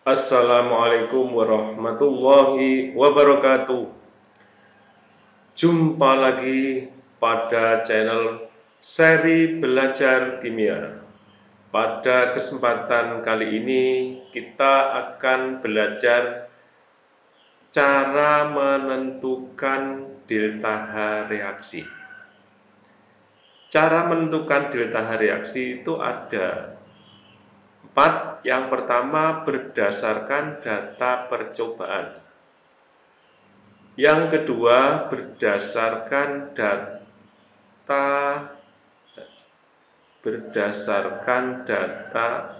Assalamualaikum warahmatullahi wabarakatuh. Jumpa lagi pada channel seri belajar kimia. Pada kesempatan kali ini kita akan belajar cara menentukan delta H reaksi. Cara menentukan delta H reaksi itu ada 4. Yang pertama berdasarkan data percobaan. Yang kedua berdasarkan data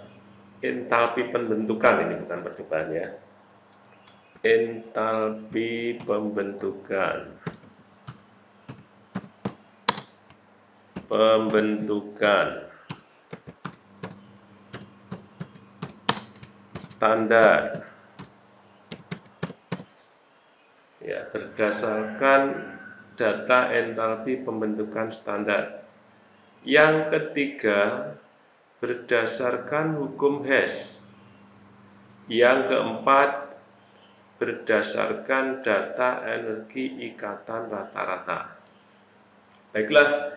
entalpi pembentukan. Ini bukan percobaan ya. Entalpi pembentukan. Standar. Ya, berdasarkan data entalpi pembentukan standar. Yang ketiga, berdasarkan hukum Hess. Yang keempat, berdasarkan data energi ikatan rata-rata. Baiklah,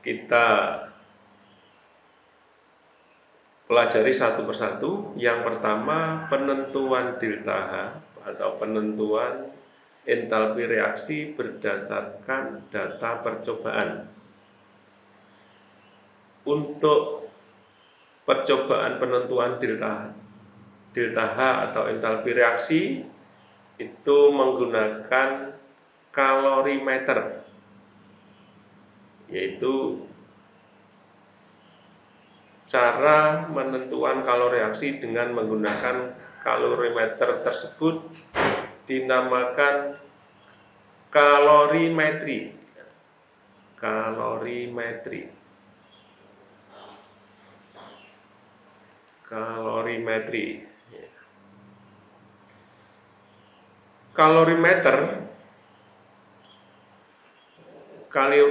kita pelajari satu persatu. Yang pertama, penentuan delta H atau penentuan entalpi reaksi berdasarkan data percobaan. Untuk percobaan penentuan delta H atau entalpi reaksi itu menggunakan kalorimeter, yaitu cara menentukan kalori reaksi dengan menggunakan kalorimeter tersebut dinamakan kalorimetri.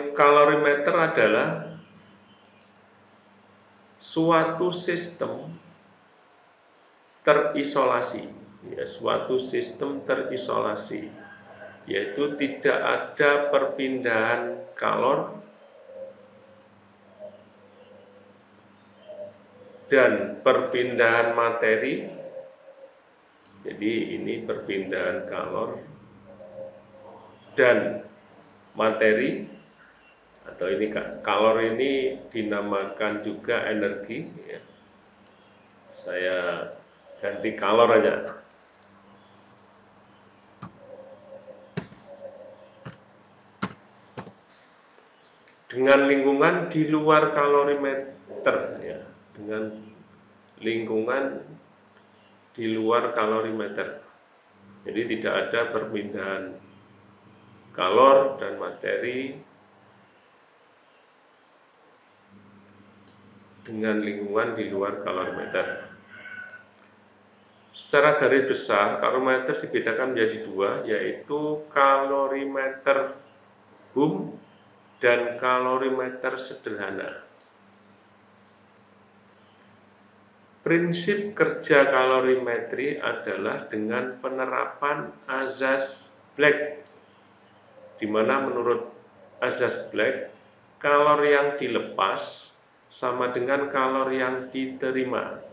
Kalorimeter adalah suatu sistem terisolasi, yaitu tidak ada perpindahan kalor dan perpindahan materi. Jadi ini perpindahan kalor dan materi, atau ini kalor ini dinamakan juga energi ya. Saya ganti kalor aja. Dengan lingkungan di luar kalorimeter ya, dengan lingkungan di luar kalorimeter. Jadi tidak ada perpindahan kalor dan materi dengan lingkungan di luar kalorimeter. Secara garis besar, kalorimeter dibedakan menjadi dua, yaitu kalorimeter boom dan kalorimeter sederhana. Prinsip kerja kalorimetri adalah dengan penerapan azas Black, di mana menurut azas Black, kalor yang dilepas sama dengan kalor yang diterima.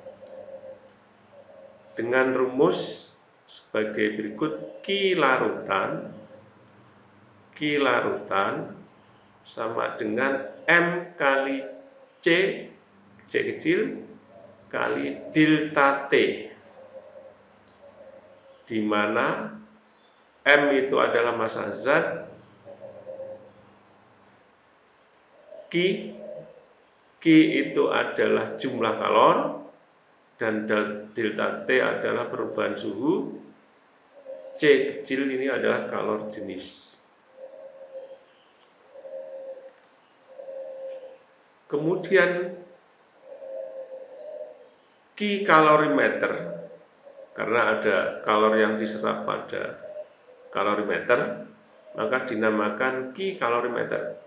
Dengan rumus sebagai berikut: Q larutan sama dengan M kali C kecil, kali delta T, di mana M itu adalah massa zat, Q itu adalah jumlah kalor, dan delta T adalah perubahan suhu, C kecil ini adalah kalor jenis. Kemudian Q kalorimeter, karena ada kalor yang diserap pada kalorimeter, maka dinamakan Q kalorimeter.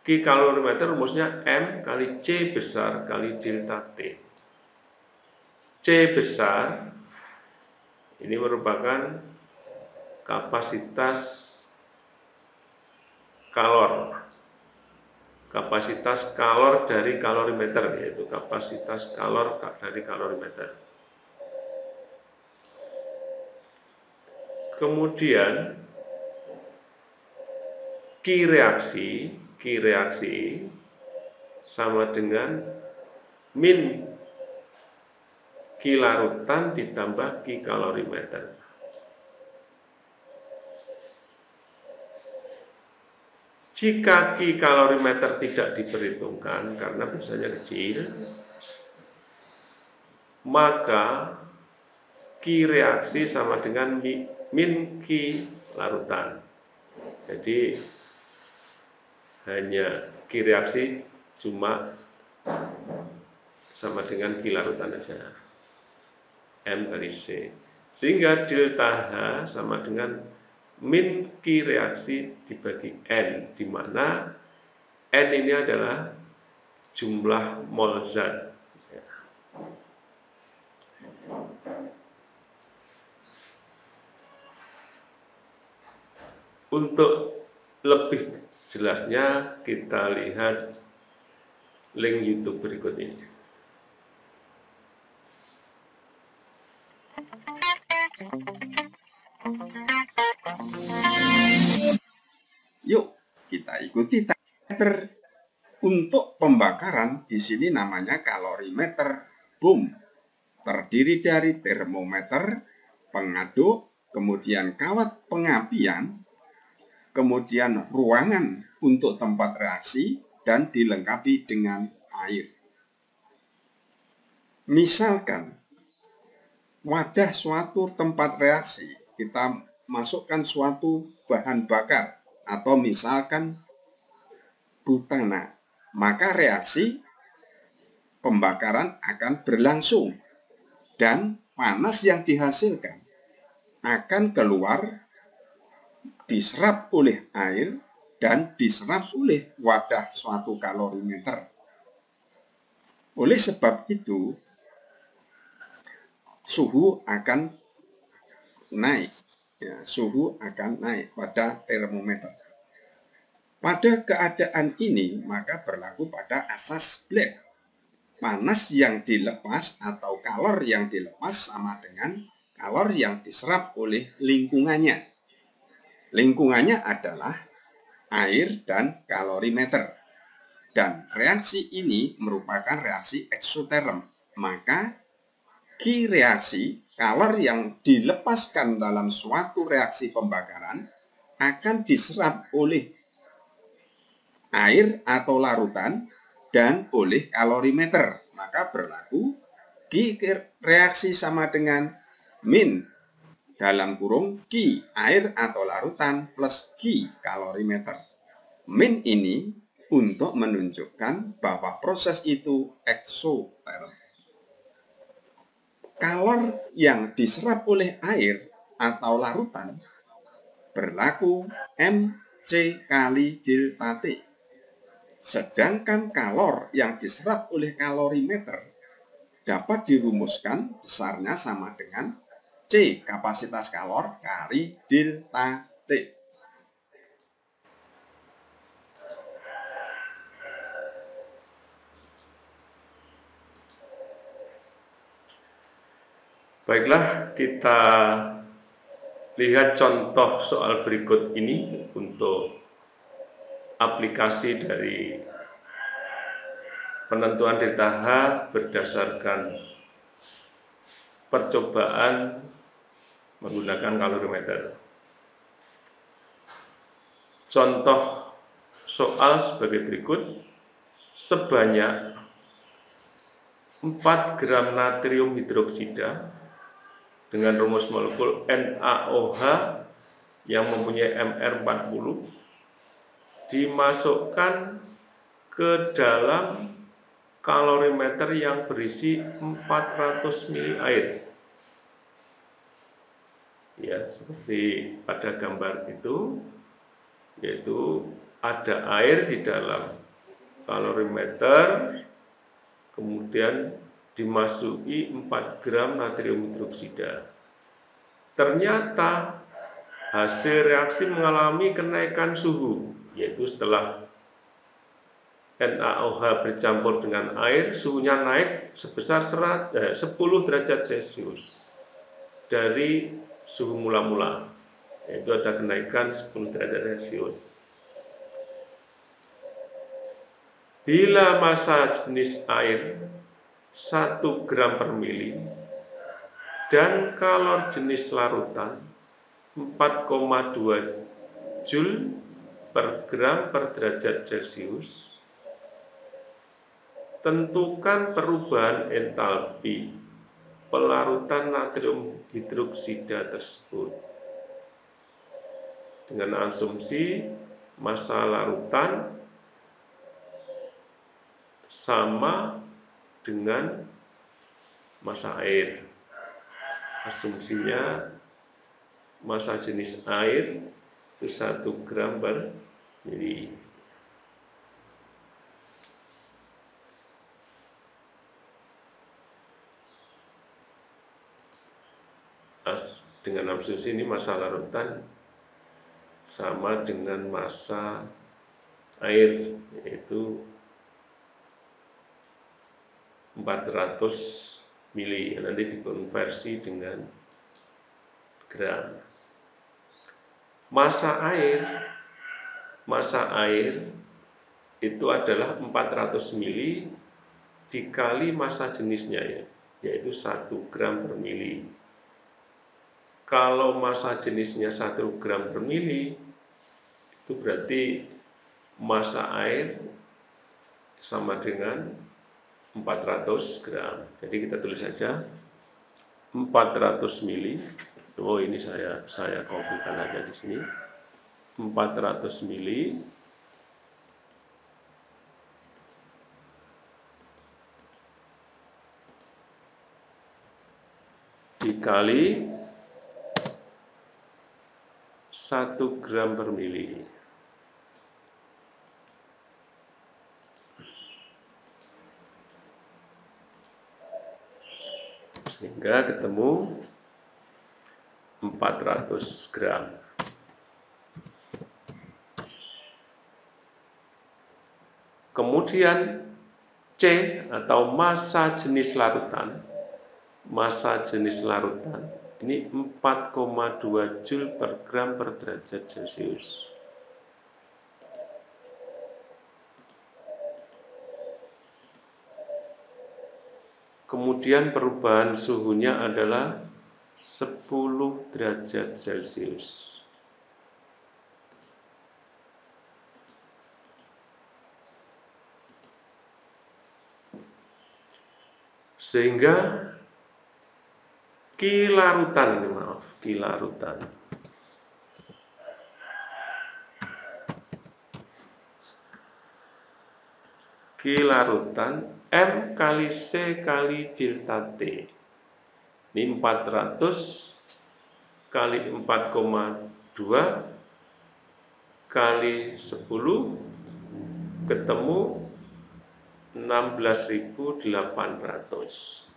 Q kalorimeter rumusnya M kali C besar kali delta T. C besar ini merupakan kapasitas kalor. Kapasitas kalor dari kalorimeter, yaitu kapasitas kalor dari kalorimeter. Kemudian Q reaksi sama dengan min Q larutan ditambah Q kalorimeter. Jika Q kalorimeter tidak diperhitungkan karena besarnya kecil, maka Q reaksi sama dengan min Q larutan. Jadi hanya Q reaksi cuma sama dengan Q larutan aja, M kali C. Sehingga delta H sama dengan min Q reaksi dibagi N, di mana N ini adalah jumlah mol zat. Untuk lebih jelasnya kita lihat link YouTube berikut ini. Yuk kita ikuti meter. Untuk pembakaran di sini namanya kalorimeter. Boom. Terdiri dari termometer, pengaduk, kemudian kawat pengapian, kemudian ruangan untuk tempat reaksi, dan dilengkapi dengan air. Misalkan wadah suatu tempat reaksi, kita masukkan suatu bahan bakar, atau misalkan butana, maka reaksi pembakaran akan berlangsung dan panas yang dihasilkan akan keluar, diserap oleh air dan diserap oleh wadah suatu kalorimeter. Oleh sebab itu, suhu akan naik. Ya, suhu akan naik pada termometer. Pada keadaan ini, maka berlaku pada asas Black. Panas yang dilepas atau kalor yang dilepas sama dengan kalor yang diserap oleh lingkungannya. Lingkungannya adalah air dan kalorimeter. Dan reaksi ini merupakan reaksi eksoterm. Maka Q reaksi, kalor yang dilepaskan dalam suatu reaksi pembakaran akan diserap oleh air atau larutan dan oleh kalorimeter. Maka berlaku Q reaksi sama dengan min dalam kurung Q air atau larutan plus Q kalorimeter. Min ini untuk menunjukkan bahwa proses itu eksoterm. Kalor yang diserap oleh air atau larutan berlaku MC kali delta T. Sedangkan kalor yang diserap oleh kalorimeter dapat dirumuskan besarnya sama dengan C kapasitas kalor kali delta T. Baiklah, kita lihat contoh soal berikut ini untuk aplikasi dari penentuan delta H berdasarkan percobaan menggunakan kalorimeter. Contoh soal sebagai berikut. Sebanyak 4 gram natrium hidroksida dengan rumus molekul NaOH yang mempunyai MR40 dimasukkan ke dalam kalorimeter yang berisi 400 ml air. Ya, seperti pada gambar itu, yaitu ada air di dalam kalorimeter, kemudian dimasuki 4 gram natrium hidroksida. Ternyata hasil reaksi mengalami kenaikan suhu, yaitu setelah NaOH bercampur dengan air, suhunya naik sebesar 10 derajat Celcius dari suhu mula-mula, yaitu ada kenaikan 10 derajat Celcius. Bila massa jenis air 1 gram per mili dan kalor jenis larutan 4,2 Joule per gram per derajat Celcius, tentukan perubahan entalpi pelarutan natrium hidroksida tersebut dengan asumsi massa larutan sama dengan massa air. Asumsinya massa jenis air itu 1 gram per mili. Dengan asumsi ini massa larutan sama dengan massa air, yaitu 400 mili. Nanti dikonversi dengan gram. Massa air itu adalah 400 mili dikali massa jenisnya, yaitu 1 gram per mili. Kalau massa jenisnya 1 gram per mili, itu berarti massa air sama dengan 400 gram. Jadi kita tulis saja 400 mili. Oh, ini saya kopikan aja di sini. 400 mili dikali 1 gram per mili. Sehingga ketemu 400 gram. Kemudian C atau massa jenis larutan. Massa jenis larutan ini 4,2 Joule per gram per derajat Celcius. Kemudian perubahan suhunya adalah 10 derajat Celcius. Sehingga kilarutan M kali C kali delta T. Ini 400 kali 4,2 kali 10 ketemu 16.800.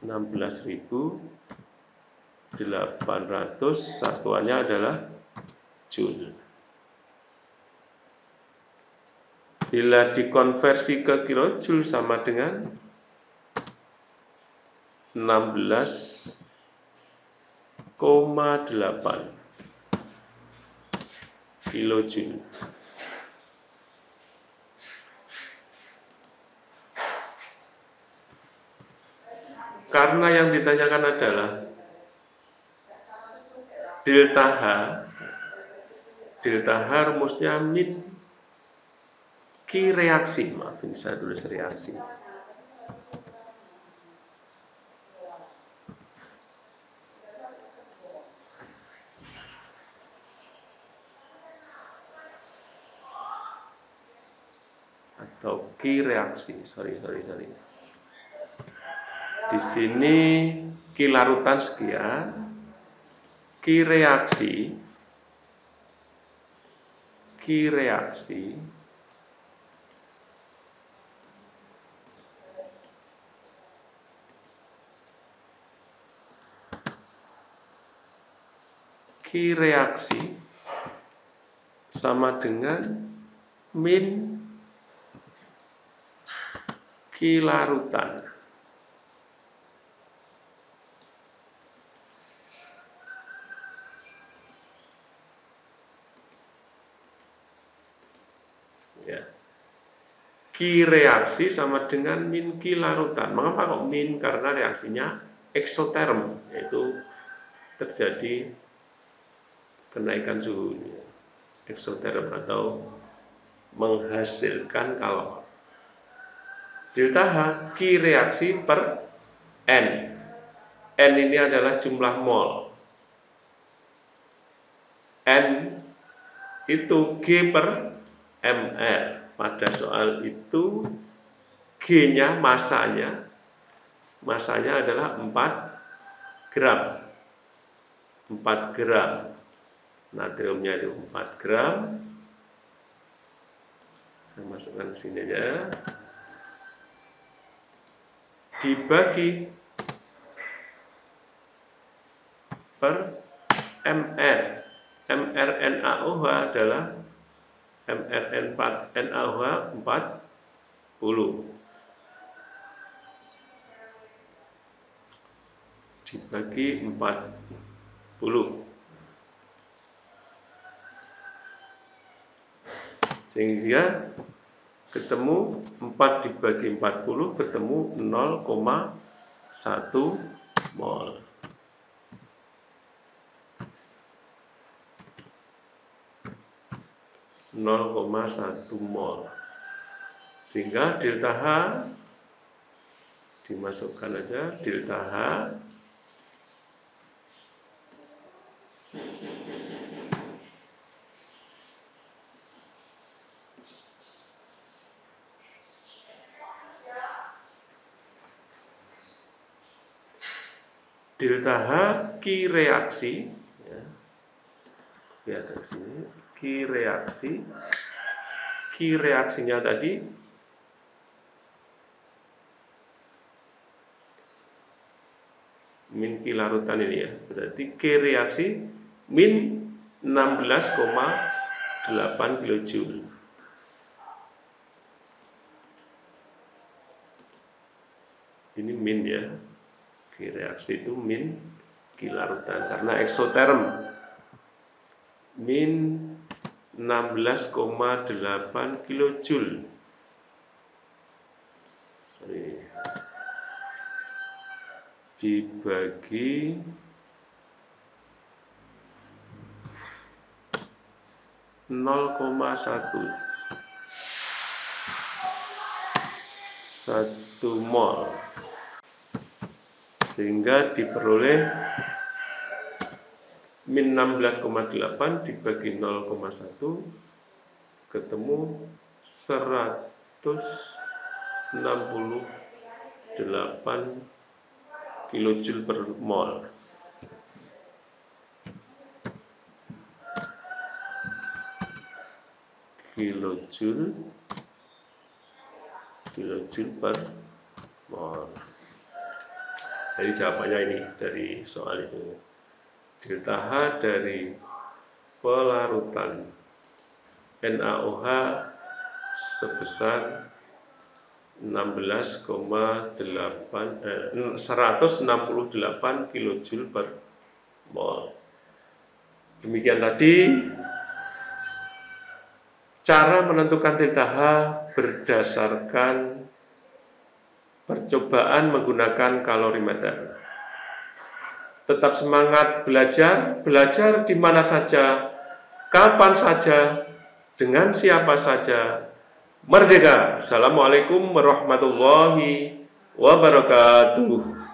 16.800 satuannya adalah Joule. Bila dikonversi ke kilojoule sama dengan 16,8 kilojoule. Karena yang ditanyakan adalah delta H rumusnya min Q reaksi. Maaf, ini saya tulis reaksi. Atau Q reaksi, sorry. Di sini Q larutan sekian, Q reaksi Q reaksi sama dengan min Q larutan. Ya. Q reaksi sama dengan min Q larutan. Mengapa kok min? Karena reaksinya eksoterm, yaitu terjadi kenaikan suhu, eksoterm atau menghasilkan kalor. Delta H, Q reaksi per N. N ini adalah jumlah mol. N itu G per ml. Pada soal itu G-nya masanya adalah 4 gram. 4 gram. Natriumnya itu 4 gram. Saya masukkan ke sini aja. Dibagi per ml. mRNaOH adalah mRNaOH 40 dibagi 40, sehingga ketemu 4 dibagi 40 ketemu 0,1 mol. Sehingga delta H dimasukkan aja, delta H Q reaksi, ya. Lihat di sini, Q reaksinya tadi min Q larutan ini ya, berarti Q reaksi min 16,8 kilojoule. Ini min ya, Q reaksi itu min Q larutan karena eksoterm. Min 16,8 kilojoule. Dibagi 1 mol, sehingga diperoleh min 16,8 dibagi 0,1 ketemu 168 kilojoule per mol. Kilojoule per mol. Jadi jawabannya ini dari soal itu. Delta H dari pelarutan NaOH sebesar 168 kilojoule per mol. Demikian tadi cara menentukan delta H berdasarkan percobaan menggunakan kalorimeter. Tetap semangat belajar di mana saja, kapan saja, dengan siapa saja. Merdeka! Assalamualaikum warahmatullahi wabarakatuh.